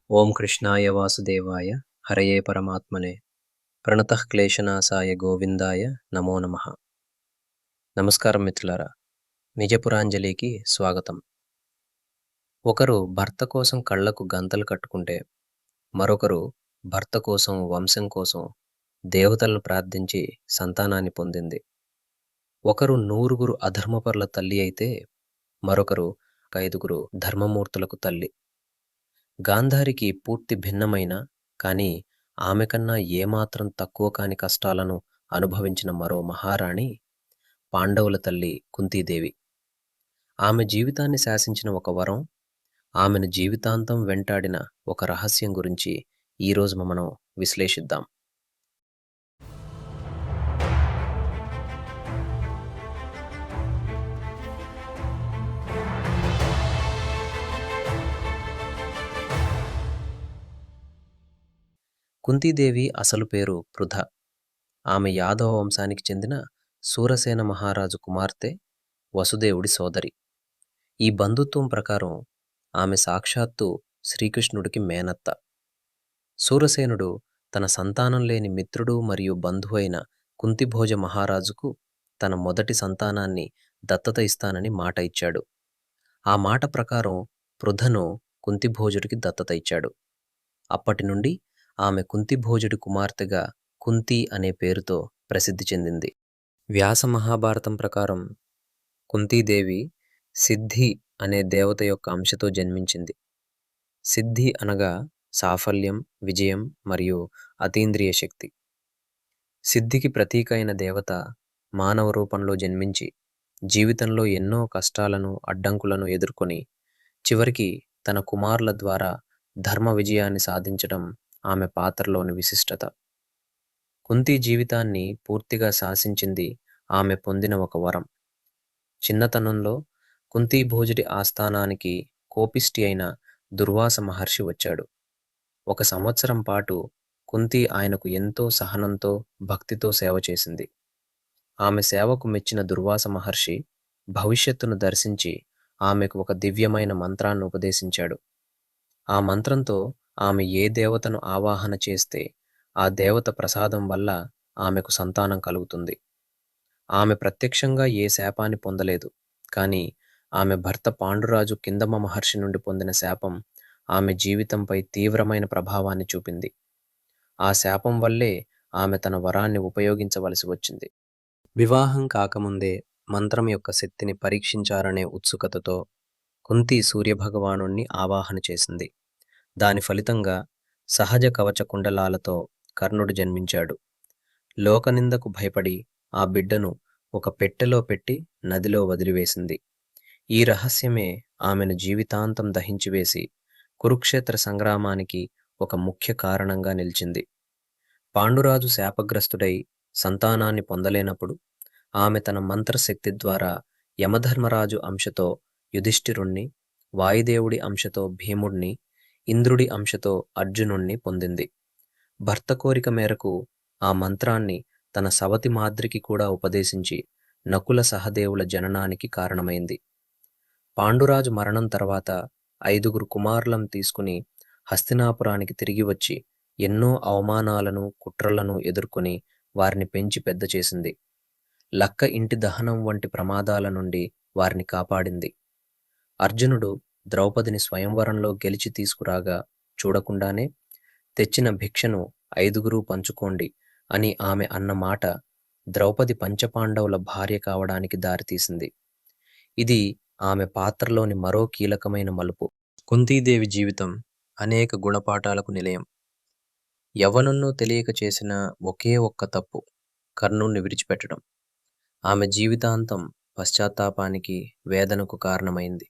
ఓం కృష్ణాయ వాసుదేవాయ హరయే పరమాత్మనే ప్రణతః క్లేశనాశాయ గోవిందాయ నమో నమః. నమస్కారం మిత్రులారా, నిజపురాంజలికి స్వాగతం. ఒకరు భర్త కోసం కళ్లకు గంతలు కట్టుకుంటే మరొకరు భర్త కోసం, వంశం కోసం దేవతలను ప్రార్థించి సంతానాన్ని పొందింది. ఒకరు 100 అధర్మపరుల తల్లి అయితే మరొకరు 5 ధర్మమూర్తులకు తల్లి. గాంధారికి పూర్తి భిన్నమైన, కానీ ఆమె కన్నా ఏమాత్రం తక్కువ కాని కష్టాలను అనుభవించిన మరో మహారాణి పాండవుల తల్లి కుంతీదేవి. ఆమె జీవితాన్ని శాసించిన ఒక వరం, ఆమెను జీవితాంతం వెంటాడిన ఒక రహస్యం గురించి ఈరోజు మనం విశ్లేషిద్దాం. కుంతీదేవి అసలు పేరు పృథ. ఆమె యాదవ వంశానికి చెందిన సూరసేన మహారాజు కుమార్తె, వసుదేవుడి సోదరి. ఈ బంధుత్వం ప్రకారం ఆమె సాక్షాత్తు శ్రీకృష్ణుడికి మేనత్త. సూరసేనుడు తన సంతానం లేని మిత్రుడు మరియు బంధువైన కుంతిభోజ మహారాజుకు తన మొదటి సంతానాన్ని దత్తత ఇస్తానని మాట ఇచ్చాడు. ఆ మాట ప్రకారం పృథను కుంతిభోజుడికి దత్తత ఇచ్చాడు. అప్పటి నుండి ఆమె కుంతిభోజుడి కుమార్తెగా కుంతి అనే పేరుతో ప్రసిద్ధి చెందింది. వ్యాస మహాభారతం ప్రకారం కుంతీదేవి సిద్ధి అనే దేవత యొక్క అంశతో జన్మించింది. సిద్ధి అనగా సాఫల్యం, విజయం మరియు అతీంద్రియ శక్తి. సిద్ధికి ప్రతీక అయిన దేవత మానవ రూపంలో జన్మించి జీవితంలో ఎన్నో కష్టాలను, అడ్డంకులను ఎదుర్కొని చివరికి తన కుమారుల ద్వారా ధర్మ విజయాన్ని సాధించడం ఆమె పాత్రలోని విశిష్టత. కుంతి జీవితాన్ని పూర్తిగా శాసించింది ఆమె పొందిన ఒక వరం. చిన్నతనంలో కుంతిభోజుడి ఆస్థానానికి కోపిష్టి అయిన దుర్వాస మహర్షి వచ్చాడు. 1 సంవత్సరం పాటు కుంతి ఆయనకు ఎంతో సహనంతో, భక్తితో సేవ చేసింది. ఆమె సేవకు మెచ్చిన దుర్వాస మహర్షి భవిష్యత్తును దర్శించి ఆమెకు ఒక దివ్యమైన మంత్రాన్ని ఉపదేశించాడు. ఆ మంత్రంతో ఆమె ఏ దేవతను ఆవాహన చేస్తే ఆ దేవత ప్రసాదం వల్ల ఆమెకు సంతానం కలుగుతుంది. ఆమె ప్రత్యక్షంగా ఏ శాపాన్ని పొందలేదు, కానీ ఆమె భర్త పాండురాజు కిందమ మహర్షి నుండి పొందిన శాపం ఆమె జీవితంపై తీవ్రమైన ప్రభావాన్ని చూపింది. ఆ శాపం వల్లే ఆమె తన వరాన్ని ఉపయోగించవలసి వచ్చింది. వివాహం కాకముందే మంత్రం యొక్క శక్తిని పరీక్షించాలనే ఉత్సుకతతో కుంతి సూర్యభగవానుణ్ణి ఆవాహన చేసింది. దాని ఫలితంగా సహజ కవచ కుండలాలతో కర్ణుడు జన్మించాడు. లోకనిందకు భయపడి ఆ బిడ్డను ఒక పెట్టెలో పెట్టి నదిలో వదిలివేసింది. ఈ రహస్యమే ఆమెను జీవితాంతం దహించివేసి కురుక్షేత్ర సంగ్రామానికి ఒక ముఖ్య కారణంగా నిలిచింది. పాండురాజు శాపగ్రస్తుడై సంతానాన్ని పొందలేనప్పుడు ఆమె తన మంత్రశక్తి ద్వారా యమధర్మరాజు అంశతో యుధిష్ఠిరుణ్ణి, వాయుదేవుడి అంశతో భీముణ్ణి, ఇంద్రుడి అంశతో అర్జునుణ్ణి పొందింది. భర్త కోరిక మేరకు ఆ మంత్రాన్ని తన సవతి మాద్రికి కూడా ఉపదేశించి నకుల సహదేవుల జననానికి కారణమైంది. పాండురాజు మరణం తర్వాత 5 కుమారులను తీసుకుని హస్తినాపురానికి తిరిగి వచ్చి ఎన్నో అవమానాలను, కుట్రలను ఎదుర్కొని వారిని పెంచి పెద్ద చేసింది. లక్క ఇంటి దహనం వంటి ప్రమాదాల నుండి వారిని కాపాడింది. అర్జునుడు ద్రౌపదిని స్వయంవరంలో గెలిచి తీసుకురాగా చూడకుండానే తెచ్చిన భిక్షను 5 పంచుకోండి అని ఆమె అన్న మాట ద్రౌపది పంచపాండవుల భార్య కావడానికి దారితీసింది. ఇది ఆమె పాత్రలోని మరో కీలకమైన మలుపు. కుంతీదేవి జీవితం అనేక గుణపాఠాలకు నిలయం. యవ్వనంలో తెలియక చేసిన ఒకే ఒక్క తప్పు కర్ణుణ్ణి విడిచిపెట్టడం ఆమె జీవితాంతం పశ్చాత్తాపానికి, వేదనకు కారణమైంది.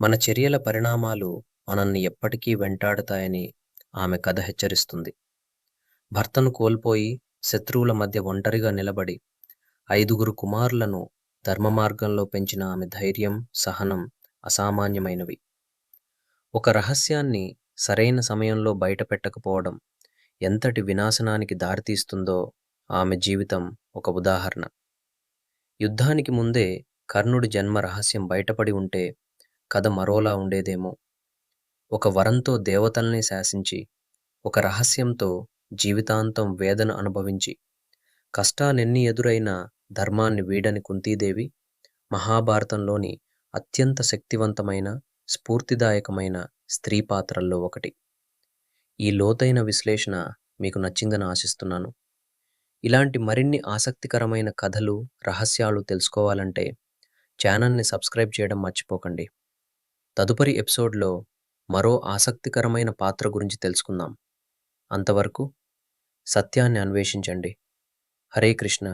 మన చర్యల పరిణామాలు మనల్ని ఎప్పటికీ వెంటాడుతాయని ఆమె కథ హెచ్చరిస్తుంది. భర్తను కోల్పోయి శత్రువుల మధ్య ఒంటరిగా నిలబడి 5 కుమారులను ధర్మ మార్గంలో పెంచిన ఆమె ధైర్యం, సహనం అసామాన్యమైనవి. ఒక రహస్యాన్ని సరైన సమయంలో బయటపెట్టకపోవడం ఎంతటి వినాశనానికి దారితీస్తుందో ఆమె జీవితం ఒక ఉదాహరణ. యుద్ధానికి ముందే కర్ణుడి జన్మ రహస్యం బయటపడి ఉంటే కథ మరోలా ఉండేదేమో. ఒక వరంతో దేవతల్ని శాసించి, ఒక రహస్యంతో జీవితాంతం వేదన అనుభవించి, కష్టాలెన్ని ఎదురైనా ధర్మాన్ని వీడని కుంతీదేవి మహాభారతంలోని అత్యంత శక్తివంతమైన, స్ఫూర్తిదాయకమైన స్త్రీ పాత్రల్లో ఒకటి. ఈ లోతైన విశ్లేషణ మీకు నచ్చిందని ఆశిస్తున్నాను. ఇలాంటి మరిన్ని ఆసక్తికరమైన కథలు, రహస్యాలు తెలుసుకోవాలంటే ఛానల్‌ని సబ్స్క్రైబ్ చేయడం మర్చిపోకండి. తదుపరి ఎపిసోడ్‌లో మరో ఆసక్తికరమైన పాత్ర గురించి తెలుసుకుందాం. అంతవరకు సత్యాన్ని అన్వేషించండి. హరే కృష్ణ.